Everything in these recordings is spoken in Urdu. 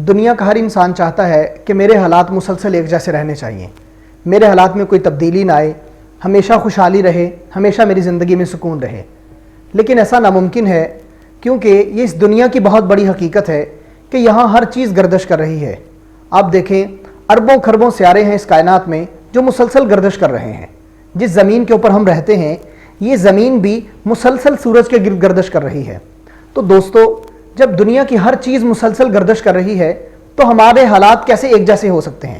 دنیا کا ہر انسان چاہتا ہے کہ میرے حالات مسلسل ایک جیسے رہنے چاہیے، میرے حالات میں کوئی تبدیلی نہ آئے، ہمیشہ خوشحالی رہے، ہمیشہ میری زندگی میں سکون رہے۔ لیکن ایسا ناممکن ہے، کیونکہ یہ اس دنیا کی بہت بڑی حقیقت ہے کہ یہاں ہر چیز گردش کر رہی ہے۔ آپ دیکھیں، اربوں خربوں سیارے ہیں اس کائنات میں جو مسلسل گردش کر رہے ہیں۔ جس زمین کے اوپر ہم رہتے ہیں، یہ زمین بھی مسلسل سورج کے گرد گردش کر رہی ہے۔ تو دوستو، جب دنیا کی ہر چیز مسلسل گردش کر رہی ہے تو ہمارے حالات کیسے ایک جیسے ہو سکتے ہیں؟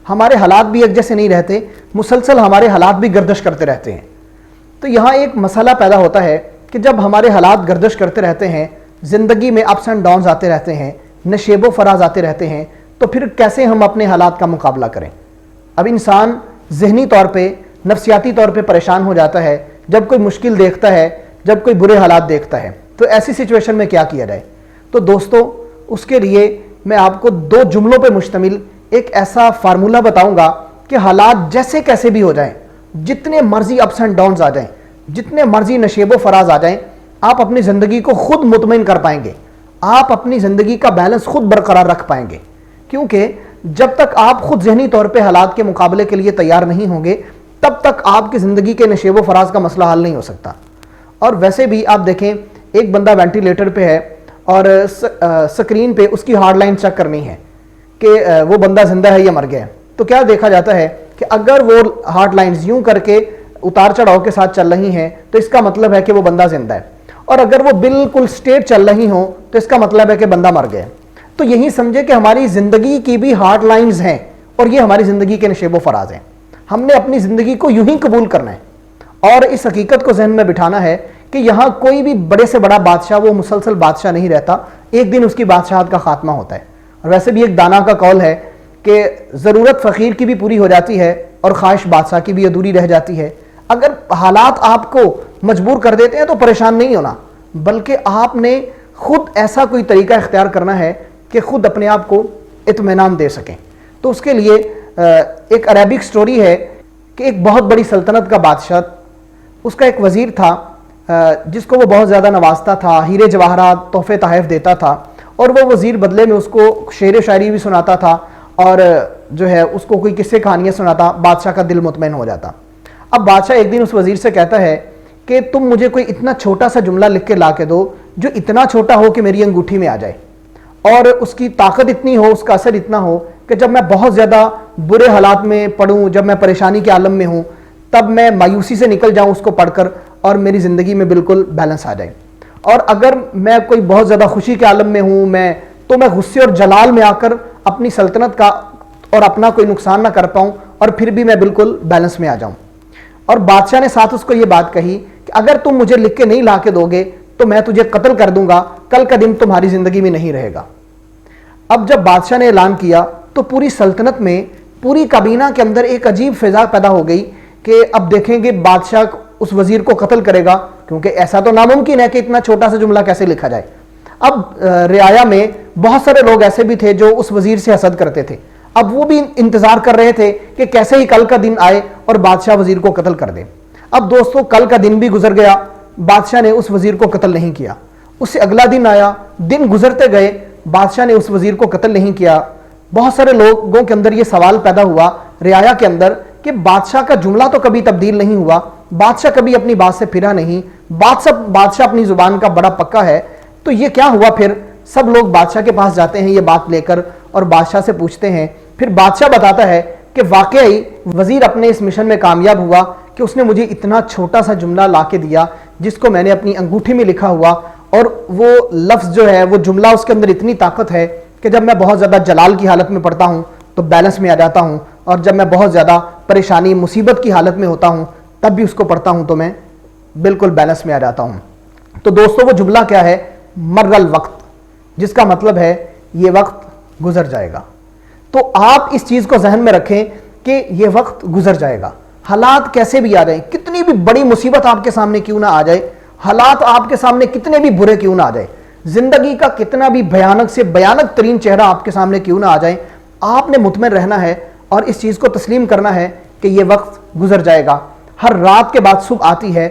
ہمارے حالات بھی ایک جیسے نہیں رہتے، مسلسل ہمارے حالات بھی گردش کرتے رہتے ہیں۔ تو یہاں ایک مسئلہ پیدا ہوتا ہے کہ جب ہمارے حالات گردش کرتے رہتے ہیں، زندگی میں اپس اینڈ ڈاؤنز آتے رہتے ہیں، نشیب و فراز آتے رہتے ہیں، تو پھر کیسے ہم اپنے حالات کا مقابلہ کریں؟ اب انسان ذہنی طور پہ، نفسیاتی طور پہ پریشان ہو جاتا ہے جب کوئی مشکل دیکھتا ہے، جب کوئی برے حالات دیکھتا ہے۔ تو ایسی سچویشن میں کیا کیا جائے؟ تو دوستو، اس کے لیے میں آپ کو 2 جملوں پہ مشتمل ایک ایسا فارمولہ بتاؤں گا کہ حالات جیسے کیسے بھی ہو جائیں، جتنے مرضی اپس اینڈ ڈاؤنز آ جائیں، جتنے مرضی نشیب و فراز آ جائیں، آپ اپنی زندگی کو خود مطمئن کر پائیں گے، آپ اپنی زندگی کا بیلنس خود برقرار رکھ پائیں گے۔ کیونکہ جب تک آپ خود ذہنی طور پہ حالات کے مقابلے کے لیے تیار نہیں ہوں گے، تب تک آپ کی زندگی کے نشیب و فراز کا مسئلہ حل نہیں ہو سکتا۔ اور ویسے بھی آپ دیکھیں، ایک بندہ وینٹیلیٹر پہ ہے اور سکرین پہ اس کی ہارڈ لائن چیک کرنی ہے کہ وہ بندہ زندہ ہے یا مر گیا ہے۔ تو کیا دیکھا جاتا ہے کہ اگر وہ ہارڈ لائنز یوں کر کے اتار چڑھاؤ کے ساتھ چل رہی ہیں تو اس کا مطلب ہے کہ وہ بندہ زندہ ہے، اور اگر وہ بالکل سٹریٹ چل رہی ہوں تو اس کا مطلب ہے کہ بندہ مر گیا ہے۔ تو یہی سمجھے کہ ہماری زندگی کی بھی ہارڈ لائنز ہیں اور یہ ہماری زندگی کے نشیب و فراز ہیں۔ ہم نے اپنی زندگی کو یوں ہی قبول کرنا ہے اور اس حقیقت کو ذہن میں بٹھانا ہے کہ یہاں کوئی بھی بڑے سے بڑا بادشاہ وہ مسلسل بادشاہ نہیں رہتا، ایک دن اس کی بادشاہت کا خاتمہ ہوتا ہے۔ اور ویسے بھی ایک دانا کا قول ہے کہ ضرورت فقیر کی بھی پوری ہو جاتی ہے اور خواہش بادشاہ کی بھی ادھوری رہ جاتی ہے۔ اگر حالات آپ کو مجبور کر دیتے ہیں تو پریشان نہیں ہونا، بلکہ آپ نے خود ایسا کوئی طریقہ اختیار کرنا ہے کہ خود اپنے آپ کو اطمینان دے سکیں۔ تو اس کے لیے ایک عربک سٹوری ہے کہ ایک بہت بڑی سلطنت کا بادشاہ، اس کا ایک وزیر تھا جس کو وہ بہت زیادہ نوازتا تھا، ہیرے جواہرات تحفے تحائف دیتا تھا، اور وہ وزیر بدلے میں اس کو شعر و شاعری بھی سناتا تھا اور جو ہے اس کو کوئی قصے کہانیاں سناتا، بادشاہ کا دل مطمئن ہو جاتا۔ اب بادشاہ ایک دن اس وزیر سے کہتا ہے کہ تم مجھے کوئی اتنا چھوٹا سا جملہ لکھ کے لا کے دو جو اتنا چھوٹا ہو کہ میری انگوٹھی میں آ جائے، اور اس کی طاقت اتنی ہو، اس کا اثر اتنا ہو کہ جب میں بہت زیادہ برے حالات میں پڑھوں، جب میں پریشانی کے عالم میں ہوں، تب میں مایوسی سے نکل جاؤں اس کو پڑھ کر اور میری زندگی میں بالکل بیلنس آ جائے۔ اور اگر میں کوئی بہت زیادہ خوشی کے عالم میں ہوں تو میں غصے اور جلال میں آ کر اپنی سلطنت کا اور اپنا کوئی نقصان نہ کر پاؤں اور پھر بھی میں بالکل بیلنس میں آ جاؤں۔ اور بادشاہ نے ساتھ اس کو یہ بات کہی کہ اگر تم مجھے لکھ کے نہیں لا کے دو گے تو میں تجھے قتل کر دوں گا، کل کا دن تمہاری زندگی میں نہیں رہے گا۔ اب جب بادشاہ نے اعلان کیا تو پوری سلطنت میں، پوری کابینہ کے اندر ایک عجیب فضا پیدا ہو گئی کہ اب دیکھیں گے بادشاہ اس وزیر کو قتل کرے گا، کیونکہ ایسا تو ناممکن ہے کہ اتنا چھوٹا سا جملہ کیسے لکھا جائے۔ اب رعایا میں بہت سارے لوگ ایسے بھی تھے جو اس وزیر سے حسد کرتے تھے، اب وہ بھی انتظار کر رہے تھے کہ کیسے ہی کل کا دن آئے اور بادشاہ وزیر کو قتل کر دے۔ اب دوستو، کل کا دن بھی گزر گیا، بادشاہ نے اس وزیر کو قتل نہیں کیا۔ اس سے اگلا دن آیا، دن گزرتے گئے، بادشاہ نے اس وزیر کو قتل نہیں کیا۔ بہت سارے لوگوں کے اندر یہ سوال پیدا ہوا، رعایا کے اندر، کہ بادشاہ کا جملہ تو کبھی تبدیل نہیں ہوا، بادشاہ کبھی اپنی بات سے پھرا نہیں، بادشاہ اپنی زبان کا بڑا پکا ہے، تو یہ کیا ہوا پھر؟ سب لوگ بادشاہ کے پاس جاتے ہیں یہ بات لے کر اور بادشاہ سے پوچھتے ہیں۔ پھر بادشاہ بتاتا ہے کہ واقعی وزیر اپنے اس مشن میں کامیاب ہوا کہ اس نے مجھے اتنا چھوٹا سا جملہ لا کے دیا جس کو میں نے اپنی انگوٹھی میں لکھا ہوا، اور وہ لفظ جو ہے، وہ جملہ، اس کے اندر اتنی طاقت ہے کہ جب میں بہت زیادہ جلال کی حالت میں پڑھتا ہوں تو بیلنس میں آ جاتا ہوں، اور جب میں بہت زیادہ پریشانی مصیبت کی حالت میں ہوتا ہوں تب بھی اس کو پڑھتا ہوں تو میں بالکل بیلنس میں آ جاتا ہوں۔ تو دوستو، وہ جملہ کیا ہے؟ مر الوقت، جس کا مطلب ہے یہ وقت گزر جائے گا۔ تو آپ اس چیز کو ذہن میں رکھیں کہ یہ وقت گزر جائے گا، حالات کیسے بھی آ جائیں، کتنی بھی بڑی مصیبت آپ کے سامنے کیوں نہ آ جائے، حالات آپ کے سامنے کتنے بھی برے کیوں نہ آ جائے، زندگی کا کتنا بھی بھیانک سے بھیانک ترین چہرہ آپ کے سامنے کیوں نہ آ جائے، آپ نے مطمئن رہنا ہے اور اس چیز کو تسلیم کرنا ہے کہ یہ وقت گزر جائے گا۔ ہر رات کے بعد صبح آتی ہے۔